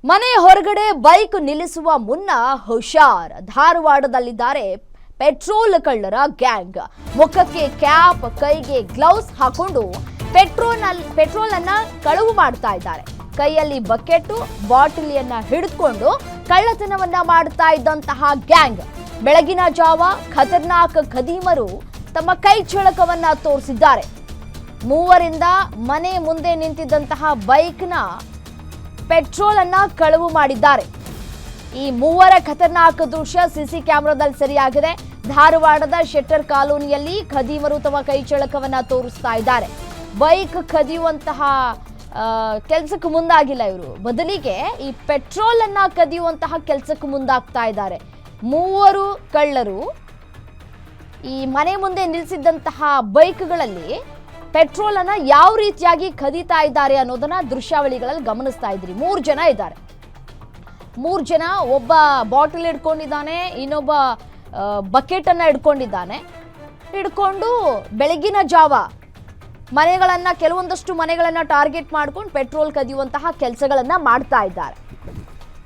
ಮನೆ ಹೊರಗಡೆ ಬೈಕ್ ನಿಲ್ಲಿಸುವ ಮುನ್ನ ಹುಷಾರ್. ಧಾರವಾಡದಲ್ಲಿದ್ದಾರೆ ಪೆಟ್ರೋಲ್ ಕಳ್ಳರ ಗ್ಯಾಂಗ್. ಮುಖಕ್ಕೆ ಕ್ಯಾಪ್, ಕೈಗೆ ಗ್ಲೌಸ್ ಹಾಕೊಂಡು ಪೆಟ್ರೋಲ್ ಅನ್ನ ಕಳವು ಮಾಡ್ತಾ ಇದ್ದಾರೆ. ಕೈಯಲ್ಲಿ ಬಕೆಟ್, ಬಾಟಲಿಯನ್ನ ಹಿಡಿದುಕೊಂಡು ಕಳ್ಳತನವನ್ನ ಮಾಡ್ತಾ ಇದ್ದಂತಹ ಗ್ಯಾಂಗ್. ಬೆಳಗಿನ ಜಾವ ಖತರ್ನಾಕ್ ಖದೀಮರು ತಮ್ಮ ಕೈ ಚಳಕವನ್ನ ತೋರಿಸಿದ್ದಾರೆ. ಮೂವರಿಂದ ಮನೆ ಮುಂದೆ ನಿಂತಿದ್ದಂತಹ ಬೈಕ್ನ ಪೆಟ್ರೋಲ್ ಅನ್ನ ಕಳವು ಮಾಡಿದ್ದಾರೆ. ಈ ಮೂವರ ಖತರ್ನಾಕ್ ದೃಶ್ಯ ಸಿಸಿ ಕ್ಯಾಮೆರಾದಲ್ಲಿ ಸೆರೆಯಾಗಿದೆ. ಧಾರವಾಡದ ಶೆಟ್ಟರ್ ಕಾಲೋನಿಯಲ್ಲಿ ಖದೀಮರು ತಮ್ಮ ಕೈ ಚಳಕವನ್ನ ತೋರಿಸ್ತಾ ಇದ್ದಾರೆ. ಬೈಕ್ ಕದಿಯುವಂತಹ ಕೆಲಸಕ್ಕೆ ಮುಂದಾಗಿಲ್ಲ ಇವರು, ಬದಲಿಗೆ ಈ ಪೆಟ್ರೋಲ್ ಅನ್ನ ಕದಿಯುವಂತಹ ಕೆಲಸಕ್ಕೆ ಮುಂದಾಗ್ತಾ ಇದ್ದಾರೆ. ಮೂವರು ಕಳ್ಳರು ಈ ಮನೆ ಮುಂದೆ ನಿಲ್ಲಿಸಿದ್ದಂತಹ ಬೈಕ್ಗಳಲ್ಲಿ ಪೆಟ್ರೋಲ್ ಅನ್ನ ಯಾವ ರೀತಿಯಾಗಿ ಕದೀತಾ ಇದ್ದಾರೆ ಅನ್ನೋದನ್ನ ದೃಶ್ಯಾವಳಿಗಳಲ್ಲಿ ಗಮನಿಸ್ತಾ ಇದ್ರಿ. 3 ಜನ ಇದ್ದಾರೆ. 3 ಜನ, ಒಬ್ಬ ಬಾಟಲ್ ಹಿಡ್ಕೊಂಡಿದ್ದಾನೆ, ಇನ್ನೊಬ್ಬ ಬಕೆಟ್ ಅನ್ನ ಹಿಡ್ಕೊಂಡು ಬೆಳಗಿನ ಜಾವ ಕೆಲವೊಂದಷ್ಟು ಮನೆಗಳನ್ನ ಟಾರ್ಗೆಟ್ ಮಾಡ್ಕೊಂಡು ಪೆಟ್ರೋಲ್ ಕದಿಯುವಂತಹ ಕೆಲಸಗಳನ್ನ ಮಾಡ್ತಾ ಇದ್ದಾರೆ.